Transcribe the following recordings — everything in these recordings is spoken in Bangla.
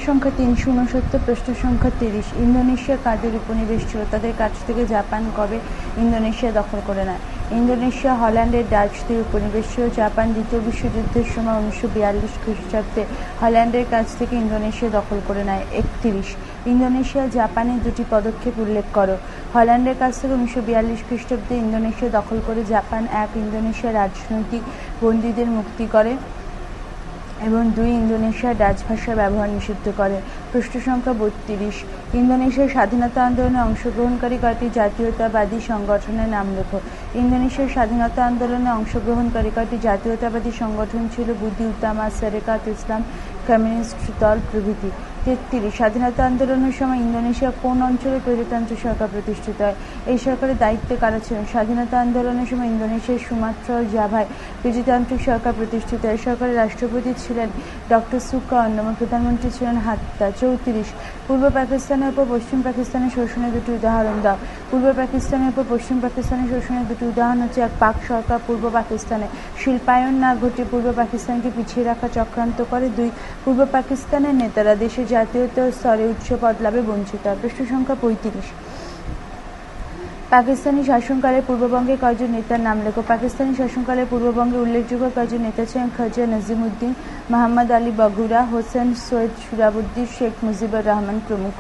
সংখ্যা 369, প্রশ্ন সংখ্যা 30। ইন্দোনেশিয়া কাদের উপনিবেশ ছিল? তাদের কাছ থেকে জাপান কবে ইন্দোনেশিয়া দখল করে নেয়? ইন্দোনেশিয়া হল্যান্ডের ডাচদের উপনিবেশ ছিল। জাপান দ্বিতীয় বিশ্বযুদ্ধের সময় 1942 খ্রিস্টাব্দে হল্যান্ডের কাছ থেকে ইন্দোনেশিয়া দখল করে নেয়। 31। ইন্দোনেশিয়া জাপানের দুটি পদক্ষেপ উল্লেখ করো। হল্যান্ডের কাছ থেকে 1942 খ্রিস্টাব্দে ইন্দোনেশিয়া দখল করে জাপান 1. ইন্দোনেশিয়ার রাজনৈতিক বন্দীদের মুক্তি করে এবং 2. ইন্দোনেশিয়ার ডাচ ভাষার ব্যবহার নিষিদ্ধ করে। প্রশ্ন সংখ্যা 32। ইন্দোনেশিয়ার স্বাধীনতা আন্দোলনে অংশগ্রহণকারী কয়েকটি জাতীয়তাবাদী সংগঠনের নাম লেখো। ইন্দোনেশিয়ার স্বাধীনতা আন্দোলনে অংশগ্রহণকারী কয়েকটি জাতীয়তাবাদী সংগঠন ছিল বুদি উতামা, সেরেকাত ইসলাম, কমিউনিস্ট দল প্রভৃতি। 33। স্বাধীনতা আন্দোলনের সময় ইন্দোনেশিয়া কোন অঞ্চলে প্রজাতন্ত্র সরকার প্রতিষ্ঠিত হয়? এই সরকারের দায়িত্বে কারা ছিলেন? স্বাধীনতা আন্দোলনের সময় ইন্দোনেশিয়ার সুমাত্রা ও জাভায় প্রজাতান্ত্রিক সরকার প্রতিষ্ঠিত হয়। সরকারের রাষ্ট্রপতি ছিলেন ডক্টর সুকার্নো এবং প্রধানমন্ত্রী ছিলেন হাত্তা। 34। পূর্ব পাকিস্তানের উপর পশ্চিম পাকিস্তানের শোষণের দুটি উদাহরণ দাও। পূর্ব পাকিস্তানের উপর পশ্চিম পাকিস্তানের শোষণের দুটি উদাহরণ হচ্ছে: 1. পাক সরকার পূর্ব পাকিস্তানে শিল্পায়ন না ঘটিয়ে পূর্ব পাকিস্তানকে পিছিয়ে রাখা চক্রান্ত করে। 2. পূর্ব পাকিস্তানের নেতারা দেশের জাতীয়তা স্তরে উচ্চ পদ লাভে বঞ্চিত হয়। প্রশ্ন সংখ্যা 35। পাকিস্তানি শাসনকালে পূর্ববঙ্গে কয়েকজন নেতার নাম লেখো। পাকিস্তানি শাসনকালে পূর্ববঙ্গে উল্লেখযোগ্য কয়েকজন নেতা ছিলেন: খাজা নজিমুদ্দিন, মোহাম্মদ আলী বগুড়া, হোসেন সৈয়দ সুরাবুদ্দিন, শেখ মুজিবুর রহমান প্রমুখ।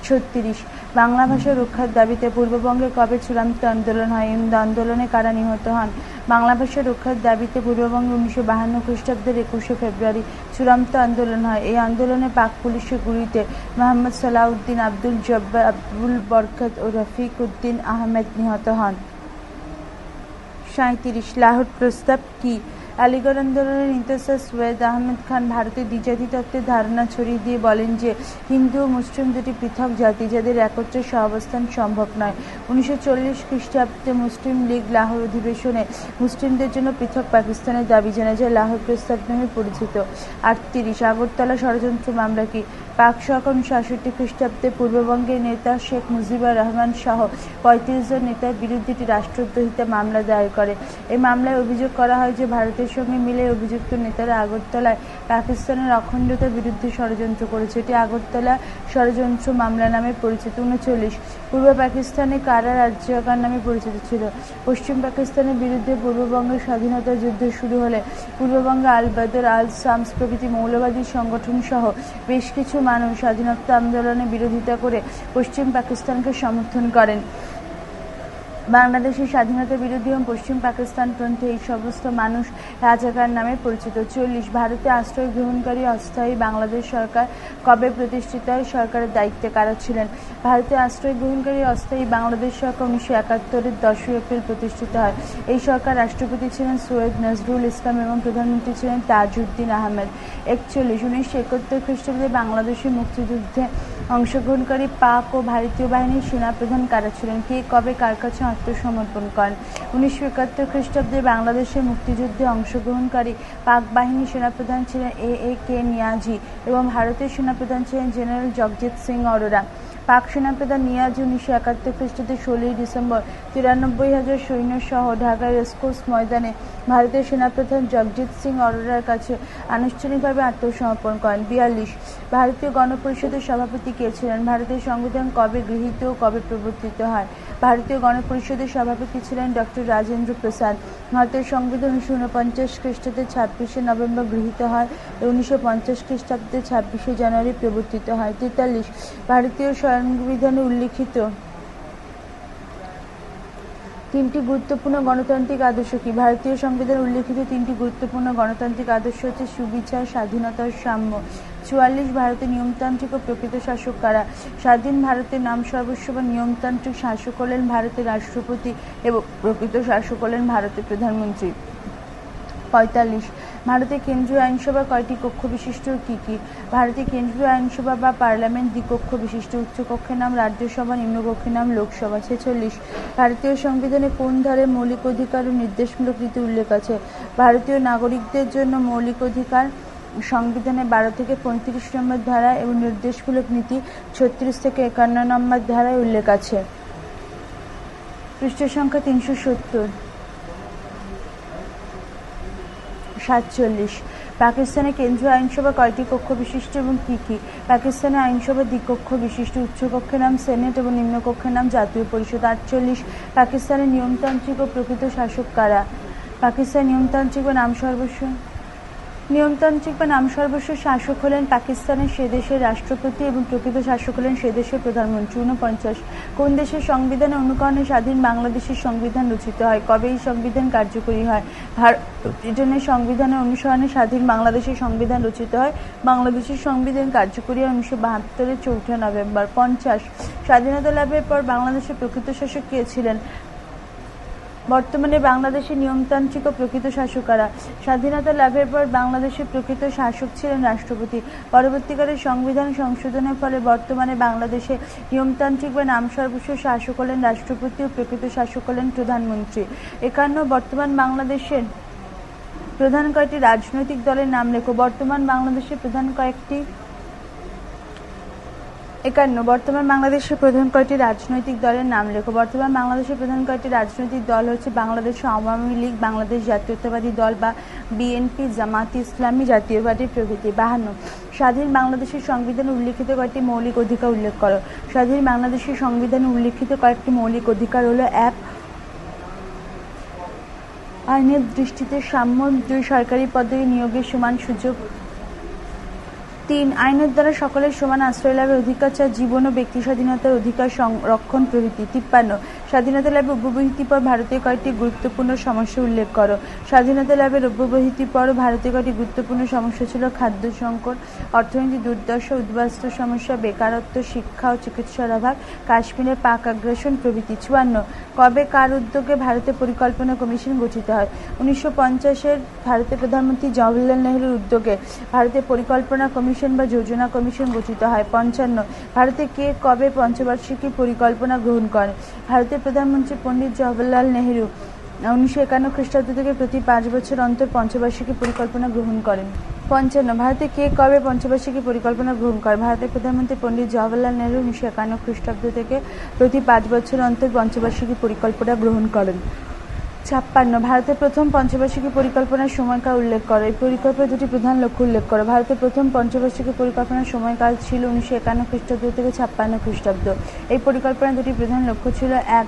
36। বাংলা ভাষা রক্ষার দাবিতে পূর্ববঙ্গে কবে চূড়ান্ত আন্দোলন হয়? এই আন্দোলনে কারা নিহত হন? বাংলা ভাষা রক্ষার দাবিতে পূর্ববঙ্গে 1952 খ্রিস্টাব্দের 21শে ফেব্রুয়ারি চূড়ান্ত আন্দোলন হয়। এই আন্দোলনে পাক পুলিশের গুলিতে মোহাম্মদ সালাউদ্দিন, আব্দুল জব্বার, আব্দুল বরকত ও রফিক উদ্দিন আহমেদ নিহত হন। 37। লাহোর প্রস্তাব কি? আলিগড় আন্দোলনের নেতা স্যার সৈয়দ আহমদ খান ভারতের দ্বিজাতি তত্ত্বের ধারণা ছড়িয়ে দিয়ে বলেন যে হিন্দু ও মুসলিম দুটি পৃথক জাতি যাদের একত্রে সহাবস্থান সম্ভব নয়। 1940 খ্রিস্টাব্দে মুসলিম লীগ লাহোর অধিবেশনে মুসলিমদের জন্য পৃথক পাকিস্তানের দাবি জানায়, যা লাহোর প্রস্তাব নামে পরিচিত। 38। আগরতলা ষড়যন্ত্র মামলা কি? পাক সরকার 1968 খ্রিস্টাব্দে পূর্ববঙ্গের নেতা শেখ মুজিবুর রহমান সহ 35 জন নেতার বিরুদ্ধে একটি রাষ্ট্রদ্রোহিতা মামলা দায়ের করে। এই মামলায় অভিযোগ করা হয় যে ভারতের সঙ্গে মিলে অভিযুক্ত নেতারা আগরতলায় পাকিস্তানের অখণ্ডতার বিরুদ্ধে ষড়যন্ত্র করেছে। এটি আগরতলা ষড়যন্ত্র মামলা নামে পরিচিত। 39। পূর্ব পাকিস্তানে কারা রাজ্যকার নামে পরিচিত ছিল? পশ্চিম পাকিস্তানের বিরুদ্ধে পূর্ববঙ্গের স্বাধীনতা যুদ্ধ শুরু হলে পূর্ববঙ্গে আল বদর, আল শামস প্রভৃতি মৌলবাদী সংগঠন সহ বেশ কিছু মানুষ স্বাধীনতা আন্দোলনের বিরোধিতা করে পশ্চিম পাকিস্তানকে সমর্থন করেন। বাংলাদেশের স্বাধীনতা বিরোধী এবং পশ্চিম পাকিস্তানপন্থী এই সমস্ত মানুষ রাজাকার নামে পরিচিত। 40। ভারতে আশ্রয় গ্রহণকারী অস্থায়ী বাংলাদেশ সরকার কবে প্রতিষ্ঠিত হয়? সরকারের দায়িত্বে কারা ছিলেন? ভারতে আশ্রয় গ্রহণকারী অস্থায়ী বাংলাদেশ সরকার 1971-এর 10ই এপ্রিল প্রতিষ্ঠিত হয়। এই সরকার রাষ্ট্রপতি ছিলেন সৈয়দ নজরুল ইসলাম এবং প্রধানমন্ত্রী ছিলেন তাজউদ্দিন আহমেদ। 41। 1971 খ্রিস্টাব্দে বাংলাদেশের মুক্তিযুদ্ধে অংশগ্রহণকারী পাক ও ভারতীয় বাহিনীর সেনাপ্রধান কারা ছিলেন? কে কবে কার কাছে আত্মসমর্পণ করেন? 1971 খ্রিস্টাব্দে বাংলাদেশের মুক্তিযুদ্ধে অংশগ্রহণকারী পাক বাহিনীর সেনাপ্রধান ছিলেন A.A.K. নিয়াজি এবং ভারতের সেনাপ্রধান ছিলেন জেনারেল জগজিৎ সিং অরোরা। পাক সেনাপ্রধান নিয়াজি 1971 খ্রিস্টাব্দে 16ই ডিসেম্বর 93,000 সৈন্য সহ ঢাকার রেসকোর্স ময়দানে ভারতের সেনাপ্রধান জগজিৎ সিং অরোরার কাছে আনুষ্ঠানিকভাবে আত্মসমর্পণ করেন। 42। ভারতীয় গণপরিষদের সভাপতি কে ছিলেন? ভারতের সংবিধান কবে গৃহীত ও কবে প্রবর্তিত হয়? ভারতীয় গণপরিষদের সভাপতি ছিলেন ডক্টর রাজেন্দ্র প্রসাদ। ভারতের সংবিধান 1949 খ্রিস্টাব্দে 26শে নভেম্বর গৃহীত হয় এবং 1950 খ্রিস্টাব্দে 26শে জানুয়ারি প্রবর্তিত হয়। 43। ভারতীয় সংবিধানে উল্লিখিত তিনটি গুরুত্বপূর্ণ গণতান্ত্রিক আদর্শ কি? ভারতীয় সংবিধানে উল্লিখিত তিনটি গুরুত্বপূর্ণ গণতান্ত্রিক আদর্শ হচ্ছে সুবিচার, স্বাধীনতা ও সাম্য। 44। ভারতের নিয়মতান্ত্রিক ও প্রকৃত শাসক কারা? স্বাধীন ভারতের নাম সর্বস্ব বা নিয়মতান্ত্রিক শাসক হলেন ভারতের রাষ্ট্রপতি এবং প্রকৃত শাসক হলেন ভারতের প্রধানমন্ত্রী। 45। ভারতের কেন্দ্রীয় আইনসভা কয়টি কক্ষ বিশিষ্ট কি কি? ভারতের কেন্দ্রীয় আইনসভা বা পার্লামেন্ট দ্বিকক্ষ বিশিষ্ট। উচ্চকক্ষের নাম রাজ্যসভা, নিম্নকক্ষের নাম লোকসভা। 46। ভারতীয় সংবিধানে কোন ধারে মৌলিক অধিকার ও নির্দেশমূলক নীতি উল্লেখ আছে? ভারতীয় নাগরিকদের জন্য মৌলিক অধিকার সংবিধানে 12 থেকে 35 নম্বর ধারা এবং নির্দেশমূলক নীতি 36 থেকে 51 নম্বর ধারায় উল্লেখ আছে। পৃষ্ঠ সংখ্যা 370। 47। পাকিস্তানের কেন্দ্রীয় আইনসভা কয়টি কক্ষ বিশিষ্ট এবং কি কি? পাকিস্তানের আইনসভা দ্বিকক্ষ বিশিষ্ট, উচ্চ কক্ষের নাম সেনেট এবং নিম্ন কক্ষের নাম জাতীয় পরিষদ। 48 পাকিস্তানের নিয়মতান্ত্রিক ও প্রকৃত শাসক কারা? পাকিস্তানের নিয়মতান্ত্রিক বা নাম সর্বস্ব শাসক হলেন পাকিস্তানের সে দেশের রাষ্ট্রপতি এবং প্রকৃত শাসক হলেন সে দেশের প্রধানমন্ত্রী। 49 কোন দেশের সংবিধানের অনুকরণে স্বাধীন বাংলাদেশের সংবিধান রচিত হয়? কবে এই সংবিধান কার্যকরী হয়? ব্রিটেনের সংবিধানের অনুসরণে স্বাধীন বাংলাদেশের সংবিধান রচিত হয়। বাংলাদেশের সংবিধান কার্যকরী হয় 1972 4 নভেম্বর। 50 স্বাধীনতা লাভের পর বাংলাদেশের প্রকৃত শাসক কে ছিলেন? বর্তমানে বাংলাদেশের নিয়মতান্ত্রিক ও প্রকৃত শাসক কারা? স্বাধীনতা লাভের পর বাংলাদেশের প্রকৃত শাসক ছিলেন রাষ্ট্রপতি। পরবর্তীকালে সংবিধান সংশোধনের ফলে বর্তমানে বাংলাদেশে নিয়মতান্ত্রিক বা নাম সর্বস্ব শাসক হলেন রাষ্ট্রপতি ও প্রকৃত শাসক হলেন প্রধানমন্ত্রী। 51 বর্তমান বাংলাদেশের প্রধান কয়েকটি রাজনৈতিক দলের নাম লেখো। বর্তমান বাংলাদেশের প্রধান কয়েকটি 51 বর্তমান বাংলাদেশের প্রধান কয়টি রাজনৈতিক দলের নাম লেখো। বর্তমান বাংলাদেশের প্রধান কয়টি রাজনৈতিক দল হচ্ছে বাংলাদেশ আওয়ামী লীগ, বাংলাদেশ জাতীয়তাবাদী দল বা বিএনপি, জামাত ইসলামী, জাতীয় পার্টি প্রভৃতি। 52 স্বাধীন বাংলাদেশের সংবিধানে উল্লিখিত কয়েকটি মৌলিক অধিকার উল্লেখ করো। স্বাধীন বাংলাদেশের সংবিধানে উল্লিখিত কয়েকটি মৌলিক অধিকার হলো: 1 আইনের দৃষ্টিতে সাম্য, 2 সরকারি পদে নিয়োগের সমান সুযোগ, 3 আইনের দ্বারা সকলের সমান আশ্রয় লাভের অধিকার, 4 জীবন ও ব্যক্তি স্বাধীনতার অধিকার সংরক্ষণ প্রভৃতি। 53 স্বাধীনতা লাভের অব্যবহিতির পর ভারতের কয়েকটি গুরুত্বপূর্ণ সমস্যা উল্লেখ করো। স্বাধীনতা লাভের অব্যবহিতির পর ভারতের কয়েকটি গুরুত্বপূর্ণ সমস্যা ছিল: খাদ্য সংকট, অর্থনৈতিক দুর্দশা, উদ্বাস্তু সমস্যা, বেকারত্ব, শিক্ষা ও চিকিৎসার অভাব, কাশ্মীরের পাক আগ্রাসন প্রভৃতি। 54 কবে কার উদ্যোগে ভারতের পরিকল্পনা কমিশন গঠিত হয়? 1950 ভারতের প্রধানমন্ত্রী জওহরলাল নেহরুর উদ্যোগে ভারতের পরিকল্পনা কমিশন বা যোজনা কমিশন গঠিত হয়। 55 ভারতে কে কবে পঞ্চবার্ষিকী পরিকল্পনা গ্রহণ করেন? ভারতের প্রধানমন্ত্রী পণ্ডিত জওহরলাল নেহরু 1951 খ্রিস্টাব্দ থেকে প্রতি 5 বছর অন্তর পঞ্চবার্ষিকী পরিকল্পনা গ্রহণ করেন। 55 ভারতে কে কবে পঞ্চবার্ষিকী পরিকল্পনা গ্রহণ করেন? ভারতের প্রধানমন্ত্রী পণ্ডিত জওহরলাল নেহরু 1951 খ্রিস্টাব্দ থেকে প্রতি 5 বছর অন্তর পঞ্চবার্ষিকী পরিকল্পনা গ্রহণ করেন। 56 ভারতের প্রথম পঞ্চবার্ষিকী পরিকল্পনার সময়কাল উল্লেখ করো। এই পরিকল্পনার দুটি প্রধান লক্ষ্য উল্লেখ করো। ভারতের প্রথম পঞ্চবার্ষিকী পরিকল্পনার সময়কাল ছিল 1951 খ্রিস্টাব্দ থেকে 56 খ্রিস্টাব্দ। এই পরিকল্পনার দুটি প্রধান লক্ষ্য ছিল: 1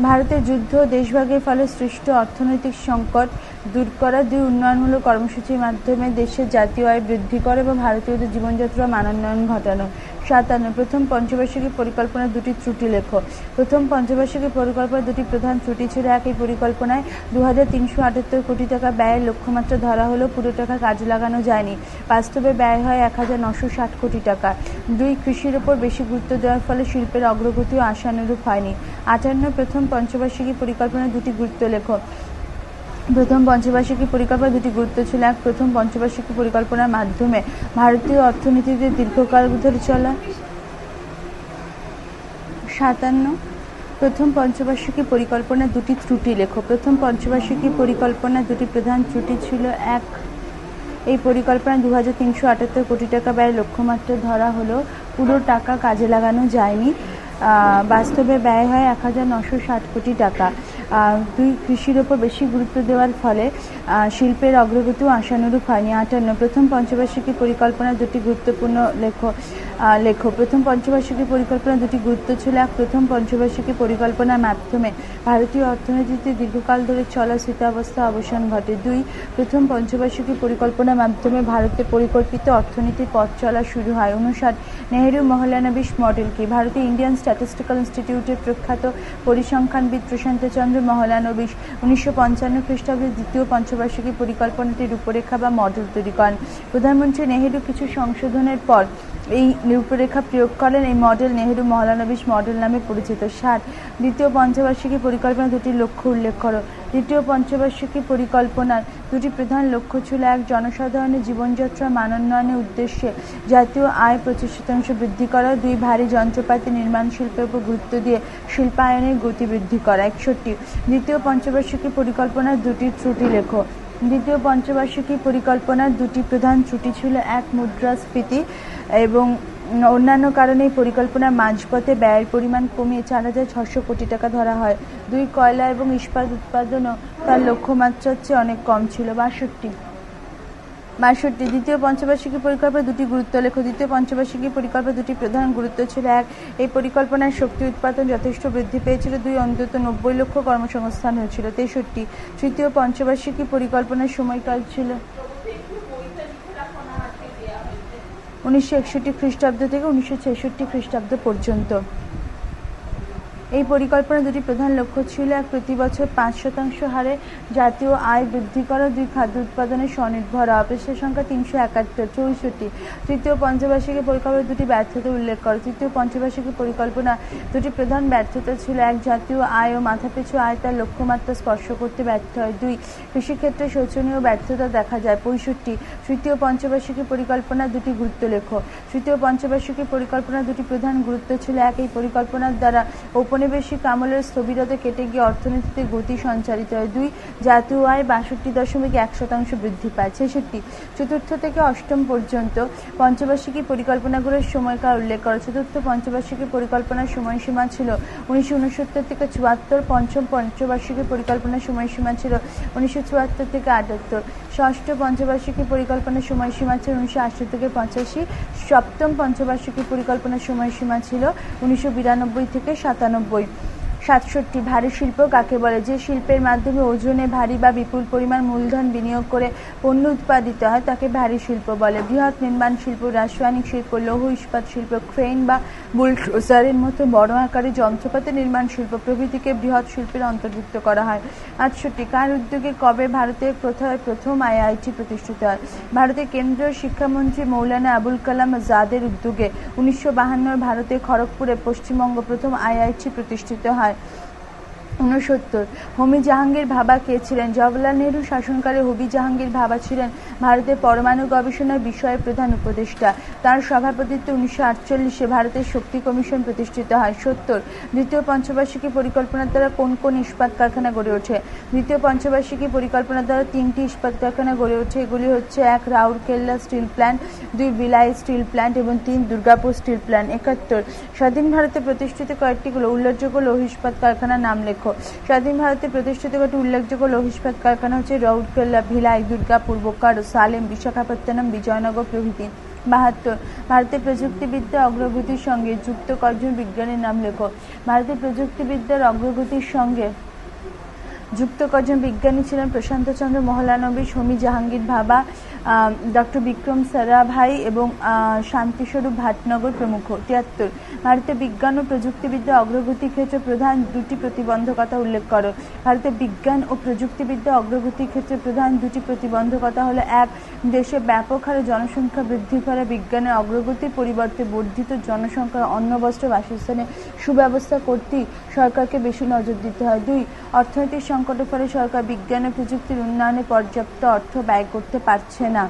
ভারতের যুদ্ধ ও দেশভাগের ফলে সৃষ্ট অর্থনৈতিক সংকট দূর করা, 2 উন্নয়নমূলক কর্মসূচির মাধ্যমে দেশের জাতীয় আয় বৃদ্ধি করা এবং ভারতীয়দের জীবনযাত্রার মানোন্নয়ন ঘটানো। 57 প্রথম পঞ্চবার্ষিকী পরিকল্পনার দুটি ত্রুটি লেখো। প্রথম পঞ্চবার্ষিকী পরিকল্পনার দুটি প্রধান ত্রুটি ছিল: 1 এই পরিকল্পনায় 2378 কোটি টাকা ব্যয়ের লক্ষ্যমাত্রা ধরা হলো, পুরো টাকা কাজে লাগানো যায়নি। বাস্তবে ব্যয় হয় 1960 কোটি টাকা। 2 কৃষির ওপর বেশি গুরুত্ব দেওয়ার ফলে শিল্পের অগ্রগতিও আশানুরূপ হয়নি। 58 প্রথম পঞ্চবার্ষিকী পরিকল্পনার দুটি গুরুত্ব লেখো। প্রথম পঞ্চবার্ষিকী পরিকল্পনার দুটি গুরুত্ব ছিল: 1 প্রথম পঞ্চবার্ষিকী পরিকল্পনার মাধ্যমে ভারতীয় অর্থনীতিতে দীর্ঘকাল ধরে চলা। 57 প্রথম পঞ্চবার্ষিকী পরিকল্পনার দুটি ত্রুটি লেখো। প্রথম পঞ্চবার্ষিকী পরিকল্পনার দুটি প্রধান ত্রুটি ছিল: 1 এই পরিকল্পনায় 2378 কোটি টাকা ব্যয়ের লক্ষ্যমাত্রা ধরা হলো, পুরো টাকা কাজে লাগানো যায়নি। বাস্তবে ব্যয় হয় 1960 কোটি টাকা। 2 কৃষির ওপর বেশি গুরুত্ব দেওয়ার ফলে শিল্পের অগ্রগতিও আশানুরূপ হয়নি। 58 প্রথম পঞ্চবার্ষিকী পরিকল্পনার দুটি গুরুত্বপূর্ণ লেখো। প্রথম পঞ্চবার্ষিকী পরিকল্পনার দুটি গুরুত্ব ছিল: 1 প্রথম পঞ্চবার্ষিকী পরিকল্পনার মাধ্যমে ভারতীয় অর্থনীতিতে দীর্ঘকাল ধরে চলা স্থিতাবস্থা অবসান ঘটে। 2 প্রথম পঞ্চবার্ষিকী পরিকল্পনার মাধ্যমে ভারতের পরিকল্পিত অর্থনীতির পথ চলা শুরু হয়। 59 নেহেরু মহলানবিশ মডেল কি? ভারতীয় ইন্ডিয়ান স্ট্যাটিস্টিক্যাল ইনস্টিটিউটের প্রখ্যাত পরিসংখ্যানবিদ প্রশান্ত চন্দ্র মহলানবিশ 1955 খ্রিস্টাব্দে দ্বিতীয় পঞ্চবার্ষিকী পরিকল্পনাটির রূপরেখা বা মডেল তৈরি করেন। প্রধানমন্ত্রী নেহেরু কিছু সংশোধনের পর এই রূপরেখা প্রয়োগ করেন। এই মডেল নেহেরু মহলানবিশ মডেল নামে পরিচিত। 60 দ্বিতীয় পঞ্চবার্ষিকী পরিকল্পনার দুটি লক্ষ্য উল্লেখ করো। দ্বিতীয় পঞ্চবার্ষিকী পরিকল্পনার দুটি প্রধান লক্ষ্য ছিল: 1 জনসাধারণের জীবনযাত্রার মানোন্নয়নের উদ্দেশ্যে জাতীয় আয় 25% বৃদ্ধি করা, 2 ভারী যন্ত্রপাতি নির্মাণ শিল্পের উপর গুরুত্ব দিয়ে শিল্পায়নের গতি বৃদ্ধি করা। 61 দ্বিতীয় পঞ্চবার্ষিকী পরিকল্পনার দুটি ত্রুটি লেখো। দ্বিতীয় পঞ্চবার্ষিকী পরিকল্পনার দুটি প্রধান ত্রুটি ছিল: 1 মুদ্রাস্ফীতি এবং অন্যান্য কারণে এই পরিকল্পনার মাঝপথে ব্যয়ের পরিমাণ কমিয়ে 4,600 কোটি টাকা ধরা হয়। 2 কয়লা এবং ইস্পাত উৎপাদনও তার লক্ষ্যমাত্রার চেয়ে অনেক কম ছিল। 62 দ্বিতীয় পঞ্চবার্ষিকী পরিকল্পনা দুটি গুরুত্ব লেখো। দ্বিতীয় পঞ্চবার্ষিকী পরিকল্পনা দুটি প্রধান গুরুত্ব ছিল। 1, এই পরিকল্পনায় শক্তি উৎপাদন যথেষ্ট বৃদ্ধি পেয়েছিল। 2, অন্তত 90 লক্ষ কর্মসংস্থান হয়েছিল। 63 তৃতীয় পঞ্চবার্ষিকী পরিকল্পনার সময়কাল ছিল 1961 খ্রিস্টাব্দ থেকে 1966 খ্রিস্টাব্দ পর্যন্ত। এই পরিকল্পনা দুটি প্রধান লক্ষ্য ছিল: 1, প্রতি বছর 5% হারে জাতীয় আয় বৃদ্ধি করা। 2, খাদ্য উৎপাদনে স্বনির্ভর হওয়া। পৃষ্ঠা সংখ্যা 371। 64 তৃতীয় পঞ্চবার্ষিকী পরিকল্পনা দুটি ব্যর্থতা উল্লেখ করো। তৃতীয় পঞ্চবার্ষিকী পরিকল্পনা দুটি প্রধান ব্যর্থতা ছিল: 1, জাতীয় আয় ও মাথাপিছু আয় তার লক্ষ্যমাত্রা স্পর্শ করতে ব্যর্থ হয়। 2, কৃষিক্ষেত্রে শোচনীয় ব্যর্থতা দেখা যায়। 65 তৃতীয় পঞ্চবার্ষিকী পরিকল্পনা দুটি গুরুত্ব লেখো। তৃতীয় পঞ্চবার্ষিকী পরিকল্পনা দুটি প্রধান গুরুত্ব ছিল: 1, এই পরিকল্পনার দ্বারা ঔপনিবেশিক আমলের স্থবিরতা কেটে গিয়ে অর্থনীতিতে গতি সঞ্চারিত হয়। 2, জাতীয় আয় 62.1% বৃদ্ধি পায়। 66 চতুর্থ থেকে অষ্টম পর্যন্ত পঞ্চবার্ষিকী পরিকল্পনাগুলোর সময়কাল উল্লেখ করো। চতুর্থ পঞ্চবার্ষিকী পরিকল্পনার সময়সীমা ছিল 1969 থেকে 74। পঞ্চম পঞ্চবার্ষিকী পরিকল্পনার সময়সীমা ছিল 1974 থেকে 78। ষষ্ঠ পঞ্চবার্ষিকী পরিকল্পনার সময়সীমা ছিল 1980 থেকে 85। সপ্তম পঞ্চবার্ষিকী পরিকল্পনার সময়সীমা ছিল 1992 থেকে 97। 67 ভারী শিল্প কাকে বলে? যে শিল্পের মাধ্যমে ওজনে ভারী বা বিপুল পরিমাণ মূলধন বিনিয়োগ করে পণ্য উৎপাদিত হয় তাকে ভারী শিল্প বলে। বৃহৎ নির্মাণ শিল্প, রাসায়নিক শিল্প, লৌহ ইস্পাত শিল্প, ক্রেন বা বুলডোজারের মতো বড় আকারে যন্ত্রপাতি নির্মাণ শিল্প প্রভৃতিকে বৃহৎ শিল্পের অন্তর্ভুক্ত করা হয়। 68 কার উদ্যোগে কবে ভারতের প্রথম আইআইটি প্রতিষ্ঠিত হয়? ভারতের কেন্দ্রীয় শিক্ষামন্ত্রী মৌলানা আবুল কালাম আজাদের উদ্যোগে 1952 ভারতের খড়গপুরে পশ্চিমবঙ্গ প্রথম আইআইটি প্রতিষ্ঠিত হয়। 69 হোমি জাহাঙ্গীর ভাবা কে ছিলেন? জওহরলাল নেহরু শাসনকালে হোমি জাহাঙ্গীর ভাবা ছিলেন ভারতের পরমাণু গবেষণার বিষয়ে প্রধান উপদেষ্টা। তার সভাপতিত্বে 1948 ভারতের শক্তি কমিশন প্রতিষ্ঠিত হয়। 70 দ্বিতীয় পঞ্চবার্ষিকী পরিকল্পনার দ্বারা কোন কোন ইস্পাত কারখানা গড়ে ওঠে? দ্বিতীয় পঞ্চবার্ষিকী পরিকল্পনার দ্বারা 3টি ইস্পাত কারখানা গড়ে ওঠে। এগুলি হচ্ছে: 1, Rourkela steel plant, 2, villi steel plant এবং 3, দুর্গাপুর স্টিল প্ল্যান্ট। 71 স্বাধীন ভারতে প্রতিষ্ঠিত কয়েকটি উল্লেখযোগ্য লৌহ ইস্পাত কারখানার নাম লেখো। স্বাধীন ভারতে প্রতিষ্ঠিত কয়েকটি উল্লেখযোগ্য লৌহ ইস্পাত কারখানা হচ্ছে রাউরকেলা, ভিলাই, দুর্গাপুর, বোকারো, সালেম, বিশাখাপত্তনম, বিজয়নগর প্রভৃতি। 72 ভারতের প্রযুক্তিবিদ্যা অগ্রগতির সঙ্গে যুক্ত কয়েকজন বিজ্ঞানীর নাম লেখো। ভারতের প্রযুক্তিবিদ্যার অগ্রগতির সঙ্গে যুক্ত কয়েকজন বিজ্ঞানী ছিলেন: প্রশান্ত চন্দ্র মহলানবিশ, হোমি জাহাঙ্গীর ভাবা, ডক্টর বিক্রম সারাভাই এবং শান্তিস্বরূপ ভাটনগর প্রমুখ। 73 ভারতের বিজ্ঞান ও প্রযুক্তিবিদ্যা অগ্রগতির ক্ষেত্রে প্রধান দুটি প্রতিবন্ধকতা উল্লেখ করো। ভারতের বিজ্ঞান ও প্রযুক্তিবিদ্যা অগ্রগতির ক্ষেত্রে প্রধান দুটি প্রতিবন্ধকতা হলো: 1, দেশে ব্যাপক হারে জনসংখ্যা বৃদ্ধির ফলে বিজ্ঞানের অগ্রগতির পরিবর্তে বর্ধিত জনসংখ্যার অন্ন, বস্ত্র, বাসস্থানের সুব্যবস্থা করতেই সরকারকে বেশি নজর দিতে হয়। 2, অর্থনৈতিক সংকটের ফলে সরকার বিজ্ঞান ও প্রযুক্তির উন্নয়নে পর্যাপ্ত অর্থ ব্যয় করতে পারছে না।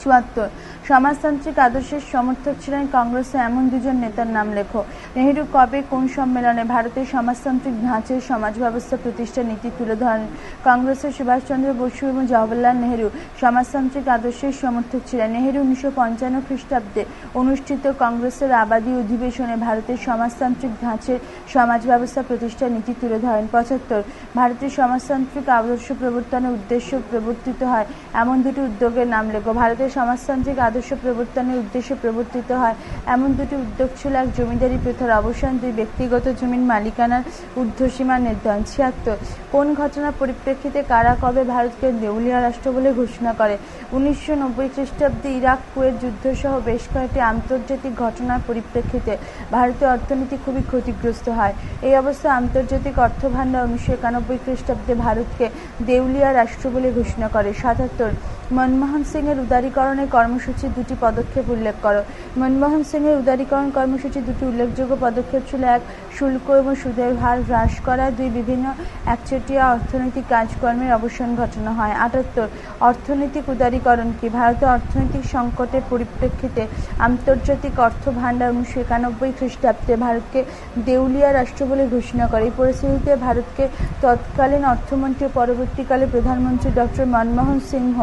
74 সমাজতান্ত্রিক আদর্শের সমর্থক ছিলেন কংগ্রেসের এমন দুজন নেতার নাম লেখো। নেহেরু কবে কোন সম্মেলনে ভারতের সমাজতান্ত্রিক ধাঁচের সমাজ ব্যবস্থা প্রতিষ্ঠার নীতি তুলে ধরেন? কংগ্রেসের সুভাষচন্দ্র বসু এবং জওহরলাল নেহেরু সমাজতান্ত্রিক আদর্শের সমর্থক ছিলেন। নেহেরু 1955 খ্রিস্টাব্দে অনুষ্ঠিত কংগ্রেসের আবাদী অধিবেশনে ভারতের সমাজতান্ত্রিক ধাঁচের সমাজ ব্যবস্থা প্রতিষ্ঠার নীতি তুলে ধরেন। 75 ভারতের সমাজতান্ত্রিক আদর্শ প্রবর্তনের উদ্দেশ্য প্রবর্তিত হয় এমন দুটি উদ্যোগের নাম লেখো। ভারতের সমাজতান্ত্রিক আদর্শ প্রবর্তনের উদ্দেশ্যে প্রবর্তিত হয় এমন দুটি উদ্যোগ ছিল: 1, জমিদারি প্রথার অবসান, 2, ব্যক্তিগত জমির মালিকানার ঊর্ধ্বসীমা নির্ধারণ। 76 কোন ঘটনার পরিপ্রেক্ষিতে কারা কবে ভারতকে দেউলিয়া রাষ্ট্র বলে ঘোষণা করে? 1990 খ্রিস্টাব্দে ইরাক কুয়েত যুদ্ধ সহ বেশ কয়েকটি আন্তর্জাতিক ঘটনার পরিপ্রেক্ষিতে ভারতের অর্থনীতি খুবই ক্ষতিগ্রস্ত হয়। এই অবস্থায় আন্তর্জাতিক অর্থভান্ডার 1991 খ্রিস্টাব্দে ভারতকে দেউলিয়া রাষ্ট্র বলে ঘোষণা করে। 77 মনমোহন সিং এর উদারীকরণের কর্মসূচির দুটি পদক্ষেপ উল্লেখ করো। মনমোহন সিং এর উদারীকরণ কর্মসূচির দুটি উল্লেখযোগ্য পদক্ষেপ ছিল: 1, শুল্ক এবং সুদের হার হ্রাস করা, 2, বিভিন্ন একচেটিয়া অর্থনৈতিক কাজকর্মের অবসান ঘটানো হয়। 78 অর্থনৈতিক উদারীকরণ কি? ভারতের অর্থনৈতিক সংকটের পরিপ্রেক্ষিতে আন্তর্জাতিক অর্থ ভান্ডার 1991 খ্রিস্টাব্দে ভারতকে দেউলিয়া রাষ্ট্র বলে ঘোষণা করে। এই পরিস্থিতিতে ভারতকে তৎকালীন অর্থমন্ত্রী ও পরবর্তীকালে প্রধানমন্ত্রী ডক্টর মনমোহন সিংহ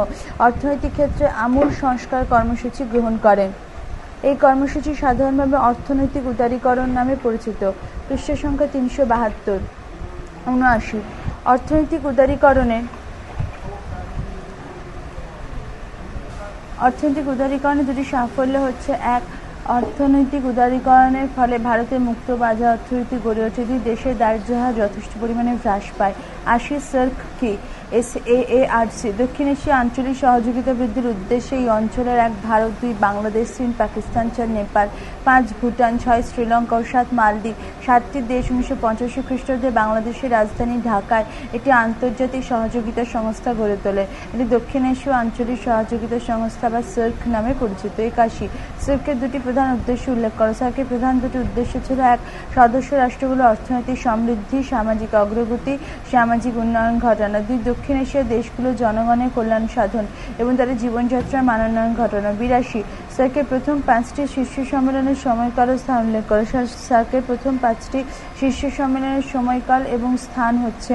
অর্থনৈতিক ক্ষেত্রে আমূল সংস্কার কর্মসূচি গ্রহণ করেন। এই কর্মসূচি সাধারণভাবে অর্থনৈতিক উদারীকরণ নামে পরিচিত। পৃষ্ঠা সংখ্যা 372। 79। অর্থনৈতিক উদারীকরণে দুটি সাফল্য হচ্ছে: এক, অর্থনৈতিক উদারীকরণের ফলে ভারতের মুক্ত বাজার অর্থনীতি গড়ে ওঠে। দুই, দেশের দারিদ্র্য হার যথেষ্ট পরিমাণে হ্রাস পায়। 80। সার্ক কি? SAARC দক্ষিণ এশিয়া আঞ্চলিক সহযোগিতা বৃদ্ধির উদ্দেশ্যে এই অঞ্চলের 1 ভারত, 2 বাংলাদেশ, 3 পাকিস্তান, 4 নেপাল, 5 ভুটান, 6 শ্রীলঙ্কা ও 7 মালদ্বীপ। 7টি দেশ 1985 খ্রিস্টাব্দে বাংলাদেশের রাজধানী ঢাকায় একটি আন্তর্জাতিক সহযোগিতা সংস্থা গড়ে তোলে। এটি দক্ষিণ এশীয় আঞ্চলিক সহযোগিতা সংস্থা বা সার্ক নামে পরিচিত। 81। সার্কের দুটি প্রধান উদ্দেশ্য উল্লেখ করো। সার্কের প্রধান দুটি উদ্দেশ্য ছিল: 1, সদস্য রাষ্ট্রগুলোর অর্থনৈতিক সমৃদ্ধি, সামাজিক অগ্রগতি, সামাজিক উন্নয়ন ঘটানো। 2, দক্ষিণ এশিয়ার দেশগুলোর জনগণের কল্যাণ সাধন এবং তাদের জীবনযাত্রার মানোন্নয়ন ঘটানো। 82। সার্কের প্রথম 5টি শীর্ষ সম্মেলনের সময়কাল ও স্থান উল্লেখ করো। সার্কের প্রথম 5টি শীর্ষ সম্মেলনের সময়কাল এবং স্থান হচ্ছে: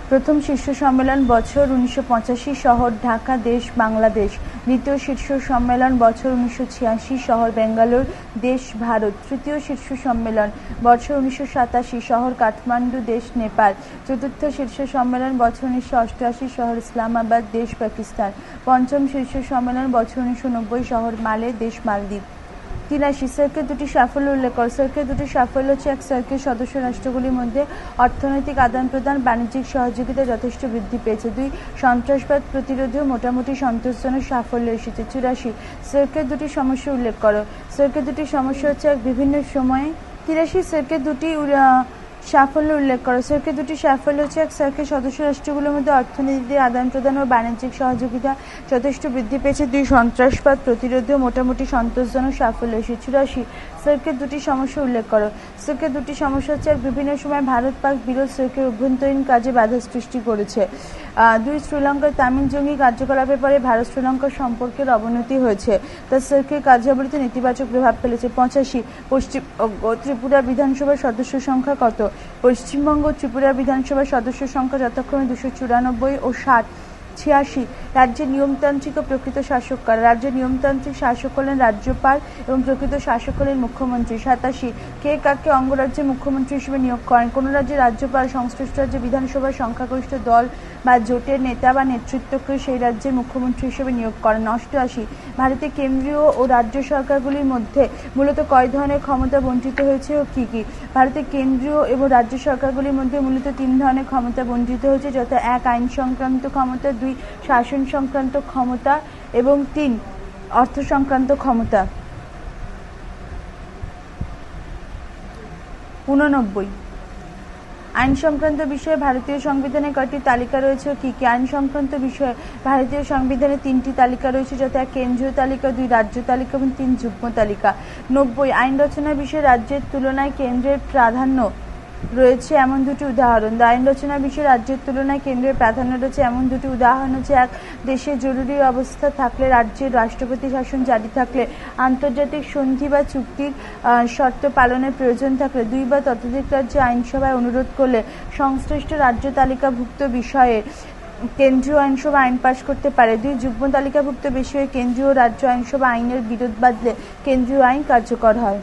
প্রথম শীর্ষ সম্মেলন বছর 1985, শহর ঢাকা, দেশ বাংলাদেশ। দ্বিতীয় শীর্ষ সম্মেলন বছর 1986, শহর বেঙ্গালুর, দেশ ভারত। তৃতীয় শীর্ষ সম্মেলন বছর 1987, শহর কাঠমান্ডু, দেশ নেপাল। চতুর্থ শীর্ষ সম্মেলন বছর 1988, শহর ইসলামাবাদ, দেশ পাকিস্তান। পঞ্চম শীর্ষ সম্মেলন বছর 1990, শহর মালে, দেশ মালদ্বীপ। 83। সার্কের দুটি সাফল্য উল্লেখ করো। সার্কের দুটি সাফল্য হচ্ছে: 1, সার্কের সদস্য রাষ্ট্রগুলির মধ্যে অর্থনৈতিক আদান প্রদান, বাণিজ্যিক সহযোগিতা যথেষ্ট বৃদ্ধি পেয়েছে। 2, সন্ত্রাসবাদ প্রতিরোধেও মোটামুটি সন্তোষজনক সাফল্য এসেছে। 84। সার্কের দুটি সমস্যা উল্লেখ করো। সার্কের দুটি সমস্যা হচ্ছে: 1, বিভিন্ন সময়ে। 83। সার্কের দুটি সাফল্য উল্লেখ করো। সার্কের দুটি সাফল্য হচ্ছে: 1, সার্কের সদস্য রাষ্ট্রগুলোর মধ্যে অর্থনীতিতে আদান প্রদান ও বাণিজ্যিক সহযোগিতা যথেষ্ট বৃদ্ধি পেয়েছে। 2, সন্ত্রাসবাদ প্রতিরোধেও মোটামুটি সন্তোষজনক সাফল্য এসেছে। 84। সার্কের দুটি সমস্যা উল্লেখ করো। সার্কের দুটি সমস্যা হচ্ছে: 1, বিভিন্ন সময় ভারত পাক বিরোধ সার্কের অভ্যন্তরীণ কাজে বাধা সৃষ্টি করেছে। 2, শ্রীলঙ্কার তামিল জঙ্গি কার্যকলাপের পরে ভারত শ্রীলঙ্কার সম্পর্কের অবনতি হয়েছে, তা সার্কের কার্যাবলীতে নেতিবাচক প্রভাব ফেলেছে। 85। পশ্চিমবঙ্গ ত্রিপুরা বিধানসভার সদস্য সংখ্যা কত? পশ্চিমবঙ্গ ত্রিপুরা বিধানসভার সদস্য সংখ্যা যথাক্রমে 294 ও 60। 86। রাজ্যের নিয়মতান্ত্রিক ও প্রকৃত শাসক কারা? রাজ্যের নিয়মতান্ত্রিক শাসক হলেন রাজ্যপাল এবং প্রকৃত শাসক হলেন মুখ্যমন্ত্রী। 87। কে কাকে অঙ্গরাজ্যের মুখ্যমন্ত্রী হিসেবে নিয়োগ করেন? কোন রাজ্যের রাজ্যপাল সংশ্লিষ্ট রাজ্যের বিধানসভার সংখ্যাগরিষ্ঠ দল বা জোটের নেতা বা নেতৃত্বকে সেই রাজ্যের মুখ্যমন্ত্রী হিসেবে নিয়োগ করেন। 88। ভারতে কেন্দ্রীয় ও রাজ্য সরকারগুলির মধ্যে মূলত কয় ধরনের ক্ষমতা বণ্টিত হয়েছে ও কি কি? ভারতের কেন্দ্রীয় এবং রাজ্য সরকারগুলির মধ্যে মূলত 3 ধরনের ক্ষমতা বণ্টিত হয়েছে, যথা: 1, আইন সংক্রান্ত ক্ষমতা, 2, শাসন সংক্রান্ত ক্ষমতা এবং 3, অর্থ সংক্রান্ত ক্ষমতা। 89। আইন সংক্রান্ত বিষয়ে ভারতীয় সংবিধানে কয়টি তালিকা রয়েছে ও কি কি? আইন সংক্রান্ত বিষয়ে ভারতীয় সংবিধানে 3টি তালিকা রয়েছে, যথা: 1, কেন্দ্রীয় তালিকা, 2, রাজ্য তালিকা এবং 3, যুগ্ম তালিকা। 90। আইন রচনার বিষয়ে রাজ্যের তুলনায় কেন্দ্রের প্রাধান্য রয়েছে এমন দুটি উদাহরণ। আইন রচনার বিষয়ে রাজ্যের তুলনায় কেন্দ্রের প্রাধান্য রয়েছে এমন দুটি উদাহরণ হচ্ছে: 1, দেশে জরুরি অবস্থা থাকলে, রাজ্যের রাষ্ট্রপতি শাসন জারি থাকলে, আন্তর্জাতিক সন্ধি বা চুক্তির শর্ত পালনের প্রয়োজন থাকলে, 2, বা ততোধিক রাজ্য আইনসভায় অনুরোধ করলে সংশ্লিষ্ট রাজ্য তালিকাভুক্ত বিষয়ে কেন্দ্রীয় আইনসভা আইন পাশ করতে পারে। 2, যুগ্ম তালিকাভুক্ত বিষয়ে কেন্দ্রীয় রাজ্য আইনসভা আইনের বিরোধ বাঁধলে কেন্দ্রীয় আইন কার্যকর হয়।